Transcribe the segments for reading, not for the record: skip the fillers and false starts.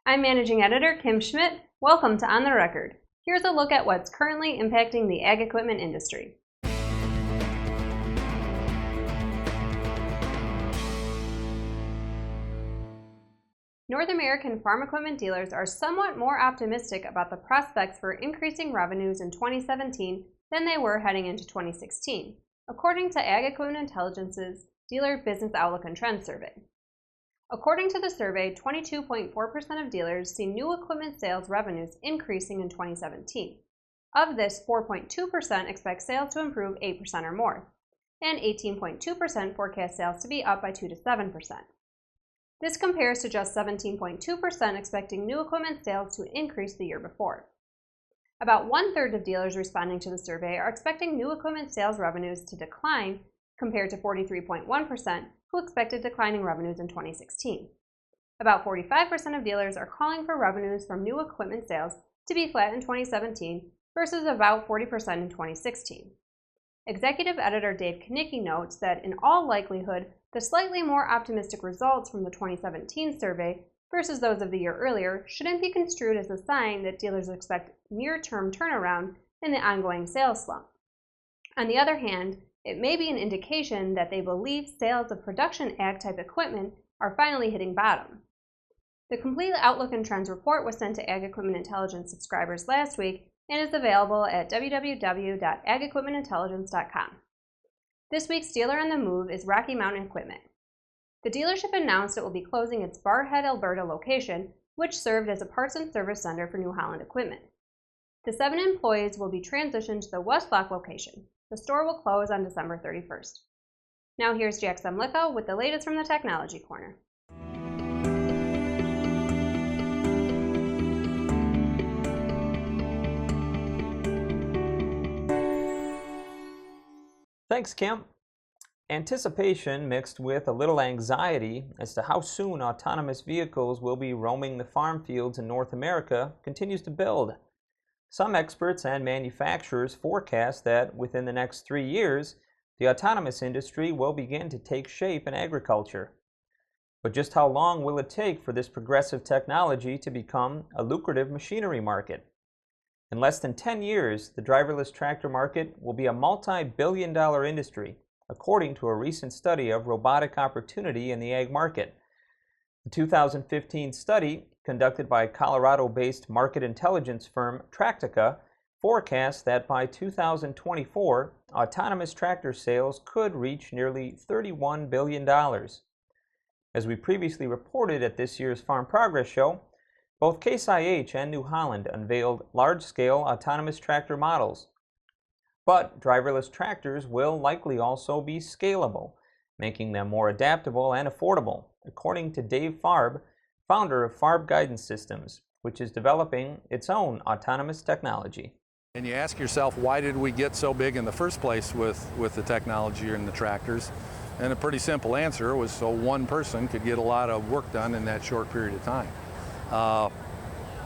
I'm Managing Editor Kim Schmidt. Welcome to On the Record. Here's a look at what's currently impacting the ag equipment industry. North American farm equipment dealers are somewhat more optimistic about the prospects for increasing revenues in 2017 than they were heading into 2016, according to Ag Equipment Intelligence's Dealer Business Outlook and Trends survey. According to the survey, 22.4% of dealers see new equipment sales revenues increasing in 2017. Of this, 4.2% expect sales to improve 8% or more, and 18.2% forecast sales to be up by 2 to 7%. This compares to just 17.2% expecting new equipment sales to increase the year before. About one-third of dealers responding to the survey are expecting new equipment sales revenues to decline compared to 43.1% who expected declining revenues in 2016. About 45% of dealers are calling for revenues from new equipment sales to be flat in 2017 versus about 40% in 2016. Executive Editor Dave Knickie notes that in all likelihood, the slightly more optimistic results from the 2017 survey versus those of the year earlier shouldn't be construed as a sign that dealers expect near-term turnaround in the ongoing sales slump. On the other hand, it may be an indication that they believe sales of production ag-type equipment are finally hitting bottom. The complete Outlook and Trends report was sent to Ag Equipment Intelligence subscribers last week and is available at www.agequipmentintelligence.com. This week's dealer on the move is Rocky Mountain Equipment. The dealership announced it will be closing its Barrhead, Alberta location, which served as a parts and service center for New Holland equipment. The 7 employees will be transitioned to the West Block location. The store will close on December 31st. Now here's Jack Zemlicka with the latest from the Technology Corner. Thanks, Kim. Anticipation mixed with a little anxiety as to how soon autonomous vehicles will be roaming the farm fields in North America continues to build. Some experts and manufacturers forecast that within the next 3 years, the autonomous industry will begin to take shape in agriculture. But just how long will it take for this progressive technology to become a lucrative machinery market? In less than 10 years, the driverless tractor market will be a multi-billion-dollar industry, according to a recent study of robotic opportunity in the ag market. The 2015 study, conducted by Colorado-based market intelligence firm Tractica, forecasts that by 2024, autonomous tractor sales could reach nearly $31 billion. As we previously reported at this year's Farm Progress Show, both Case IH and New Holland unveiled large-scale autonomous tractor models. But driverless tractors will likely also be scalable, making them more adaptable and affordable, according to Dave Farb, founder of Farb Guidance Systems, which is developing its own autonomous technology. And you ask yourself, why did we get so big in the first place with the technology and the tractors? And a pretty simple answer was so one person could get a lot of work done in that short period of time.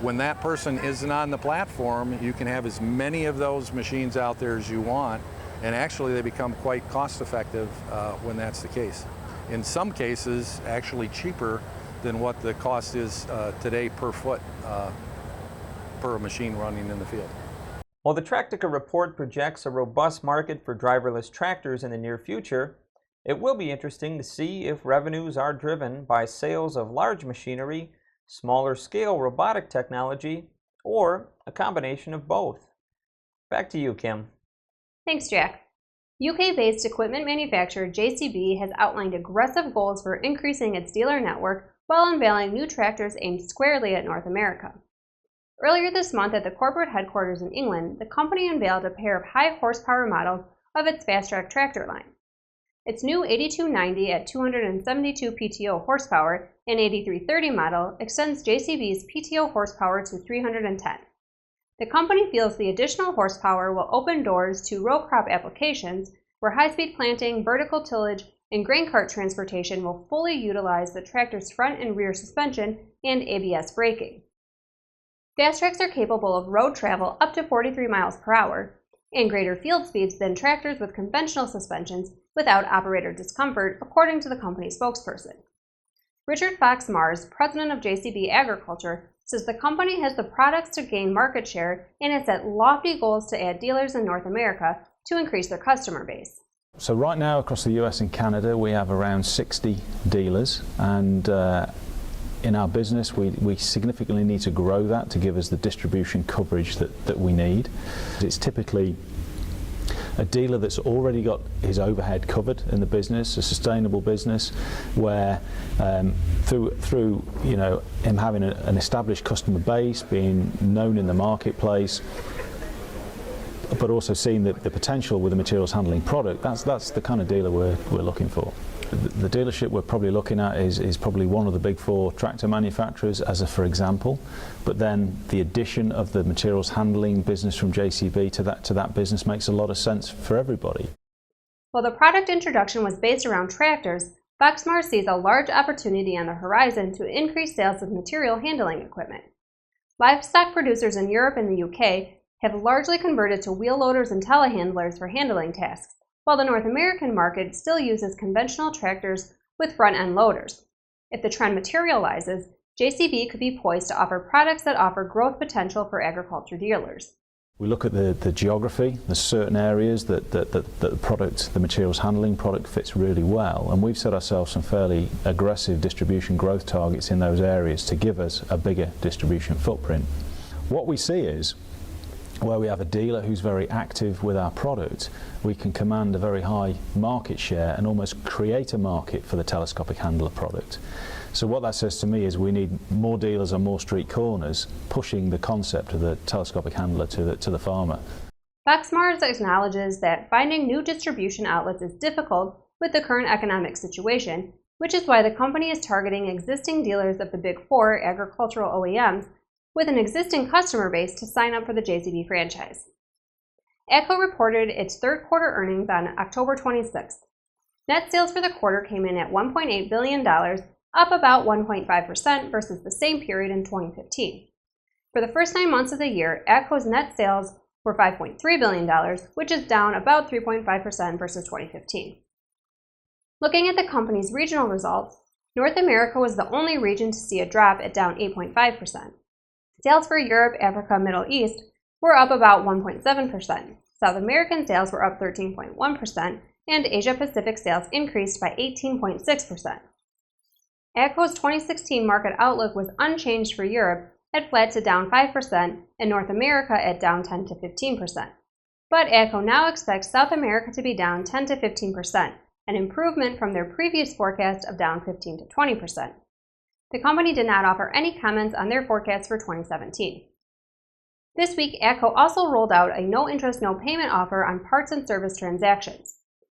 When that person isn't on the platform, you can have as many of those machines out there as you want, and actually they become quite cost effective when that's the case. In some cases, actually cheaper than what the cost is today per foot per machine running in the field. While the Tractica report projects a robust market for driverless tractors in the near future, it will be interesting to see if revenues are driven by sales of large machinery, smaller scale robotic technology, or a combination of both. Back to you, Kim. Thanks, Jack. UK-based equipment manufacturer JCB has outlined aggressive goals for increasing its dealer network while unveiling new tractors aimed squarely at North America. Earlier this month at the corporate headquarters in England, the company unveiled a pair of high horsepower models of its fast-track tractor line. Its new 8290 at 272 PTO horsepower and 8330 model extends JCB's PTO horsepower to 310. The company feels the additional horsepower will open doors to row crop applications where high-speed planting, vertical tillage, and grain cart transportation will fully utilize the tractor's front and rear suspension and ABS braking. Fast tracks are capable of road travel up to 43 miles per hour and greater field speeds than tractors with conventional suspensions without operator discomfort, according to the company spokesperson. Richard Fox Mars, president of JCB Agriculture, says the company has the products to gain market share and has set lofty goals to add dealers in North America to increase their customer base. So right now across the US and Canada we have around 60 dealers, and in our business we significantly need to grow that to give us the distribution coverage that we need. It's typically a dealer that's already got his overhead covered in the business, a sustainable business where through him having an established customer base, being known in the marketplace, but also seeing the potential with the materials handling product, that's the kind of dealer we're looking for. The dealership we're probably looking at is probably one of the big four tractor manufacturers for example, but then the addition of the materials handling business from JCB to that business makes a lot of sense for everybody. While the product introduction was based around tractors, Fox Mars sees a large opportunity on the horizon to increase sales of material handling equipment. Livestock producers in Europe and the UK have largely converted to wheel loaders and telehandlers for handling tasks, while the North American market still uses conventional tractors with front-end loaders. If the trend materializes, JCB could be poised to offer products that offer growth potential for agriculture dealers. We look at the geography. There's certain areas that the materials handling product fits really well, and we've set ourselves some fairly aggressive distribution growth targets in those areas to give us a bigger distribution footprint. What we see is, where we have a dealer who's very active with our product, we can command a very high market share and almost create a market for the telescopic handler product. So what that says to me is we need more dealers on more street corners pushing the concept of the telescopic handler to the farmer. Fox Mars acknowledges that finding new distribution outlets is difficult with the current economic situation, which is why the company is targeting existing dealers of the Big Four agricultural OEMs with an existing customer base to sign up for the JCB franchise. AGCO reported its third quarter earnings on October 26th. Net sales for the quarter came in at $1.8 billion, up about 1.5% versus the same period in 2015. For the first 9 months of the year, AGCO's net sales were $5.3 billion, which is down about 3.5% versus 2015. Looking at the company's regional results, North America was the only region to see a drop at down 8.5%. Sales for Europe, Africa, Middle East were up about 1.7%. South American sales were up 13.1%, and Asia Pacific sales increased by 18.6%. AGCO's 2016 market outlook was unchanged for Europe at flat to down 5% and North America at down 10 to 15%. But AGCO now expects South America to be down 10 to 15%, an improvement from their previous forecast of down 15 to 20%. The company did not offer any comments on their forecast for 2017. This week, AGCO also rolled out a no-interest, no-payment offer on parts and service transactions.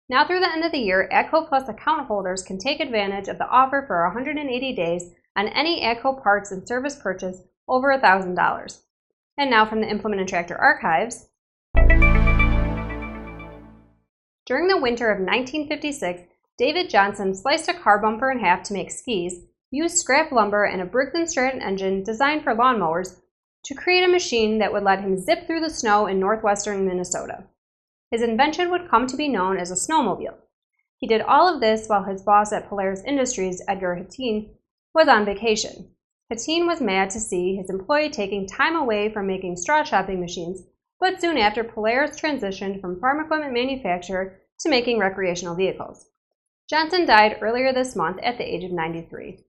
Now through the end of the year, AGCO Plus account holders can take advantage of the offer for 180 days on any AGCO parts and service purchase over $1,000. And now from the Implement and Tractor Archives. During the winter of 1956, David Johnson sliced a car bumper in half to make skis, used scrap lumber and a Briggs & Stratton engine designed for lawnmowers to create a machine that would let him zip through the snow in northwestern Minnesota. His invention would come to be known as a snowmobile. He did all of this while his boss at Polaris Industries, Edgar Hatin, was on vacation. Hatin was mad to see his employee taking time away from making straw chopping machines, but soon after Polaris transitioned from farm equipment manufacturer to making recreational vehicles. Johnson died earlier this month at the age of 93.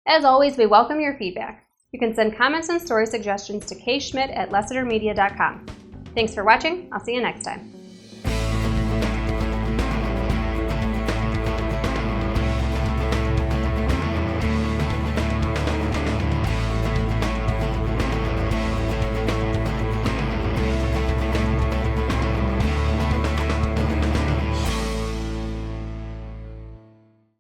As always, we welcome your feedback. You can send comments and story suggestions to kschmidt@lessitermedia.com. Thanks for watching. I'll see you next time.